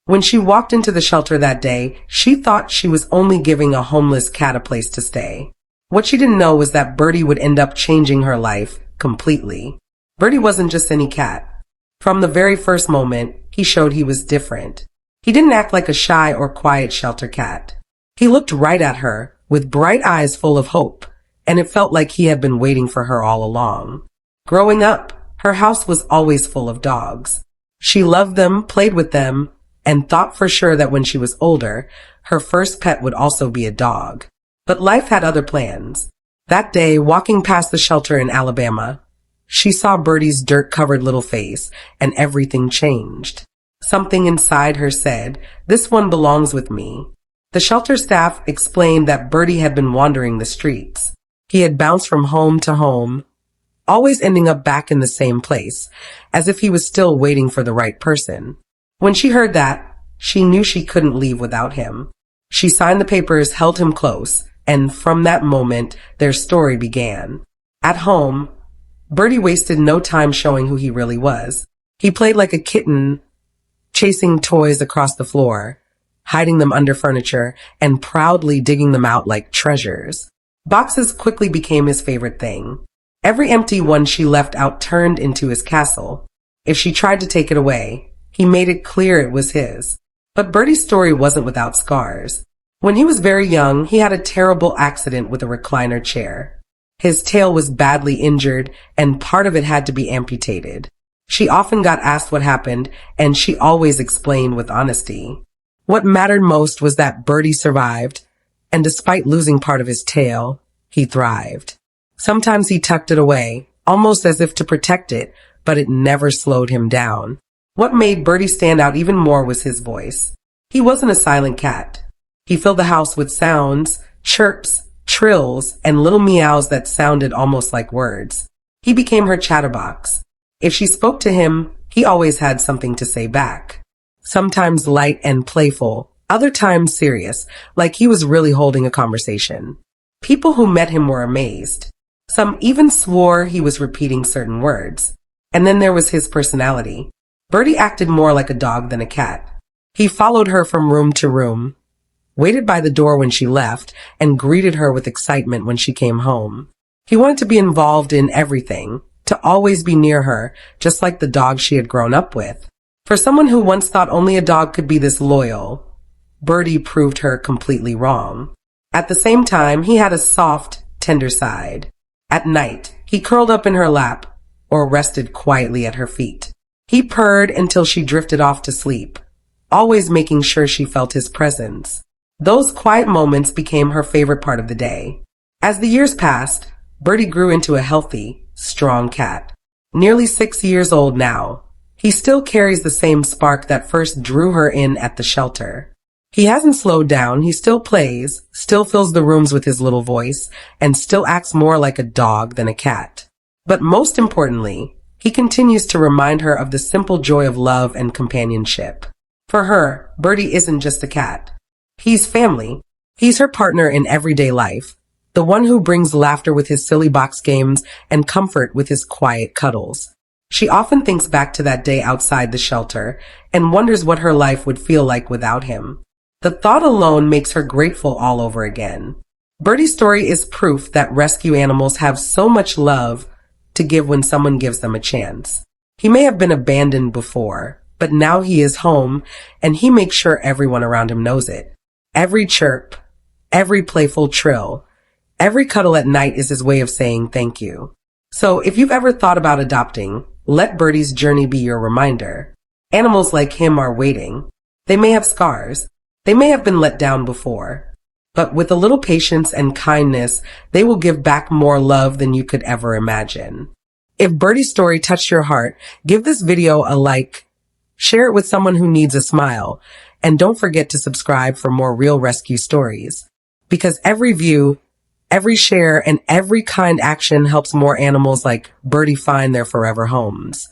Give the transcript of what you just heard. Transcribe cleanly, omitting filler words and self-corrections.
When she walked into the shelter that day, she thought she was only giving a homeless cat a place to stay. What she didn't know was that Birdie would end up changing her life completely. Birdie wasn't just any cat. From the very first moment, he showed he was different. He didn't act like a shy or quiet shelter cat. He looked right at her, with bright eyes full of hope, and it felt like he had been waiting for her all along. Growing up, her house was always full of dogs. She loved them, played with them, and thought for sure that when she was older, her first pet would also be a dog. But life had other plans. That day, walking past the shelter in Alabama, she saw Birdie's dirt-covered little face, and everything changed. Something inside her said, "This one belongs with me." The shelter staff explained that Birdie had been wandering the streets. He had bounced from home to home, always ending up back in the same place, as if he was still waiting for the right person. When she heard that, she knew she couldn't leave without him. She signed the papers, held him close, and from that moment, their story began. At home, Birdie wasted no time showing who he really was. He played like a kitten, chasing toys across the floor, hiding them under furniture, and proudly digging them out like treasures. Boxes quickly became his favorite thing. Every empty one she left out turned into his castle. If she tried to take it away, he made it clear it was his. But Birdie's story wasn't without scars. When he was very young, he had a terrible accident with a recliner chair. His tail was badly injured, and part of it had to be amputated. She often got asked what happened, and she always explained with honesty. What mattered most was that Birdie survived, and despite losing part of his tail, he thrived. Sometimes he tucked it away, almost as if to protect it, but it never slowed him down. What made Birdie stand out even more was his voice. He wasn't a silent cat. He filled the house with sounds, chirps, trills, and little meows that sounded almost like words. He became her chatterbox. If she spoke to him, he always had something to say back. Sometimes light and playful, other times serious, like he was really holding a conversation. People who met him were amazed. Some even swore he was repeating certain words. And then there was his personality. Birdie acted more like a dog than a cat. He followed her from room to room, waited by the door when she left, and greeted her with excitement when she came home. He wanted to be involved in everything, to always be near her, just like the dog she had grown up with. For someone who once thought only a dog could be this loyal, Birdie proved her completely wrong. At the same time, he had a soft, tender side. At night, he curled up in her lap or rested quietly at her feet. He purred until she drifted off to sleep, always making sure she felt his presence. Those quiet moments became her favorite part of the day. As the years passed, Birdie grew into a healthy, strong cat. Nearly 6 years old now, he still carries the same spark that first drew her in at the shelter. He hasn't slowed down, he still plays, still fills the rooms with his little voice, and still acts more like a dog than a cat. But most importantly, he continues to remind her of the simple joy of love and companionship. For her, Birdie isn't just a cat. He's family. He's her partner in everyday life, the one who brings laughter with his silly box games and comfort with his quiet cuddles. She often thinks back to that day outside the shelter and wonders what her life would feel like without him. The thought alone makes her grateful all over again. Birdie's story is proof that rescue animals have so much love to give when someone gives them a chance. He may have been abandoned before, but now he is home, and he makes sure everyone around him knows it. Every chirp, every playful trill, every cuddle at night is his way of saying thank you. So if you've ever thought about adopting, let Birdie's journey be your reminder. Animals like him are waiting. They may have scars. They may have been let down before. But with a little patience and kindness, they will give back more love than you could ever imagine. If Birdie's story touched your heart, give this video a like, share it with someone who needs a smile, and don't forget to subscribe for more real rescue stories. Because every view, every share, and every kind action helps more animals like Birdie find their forever homes.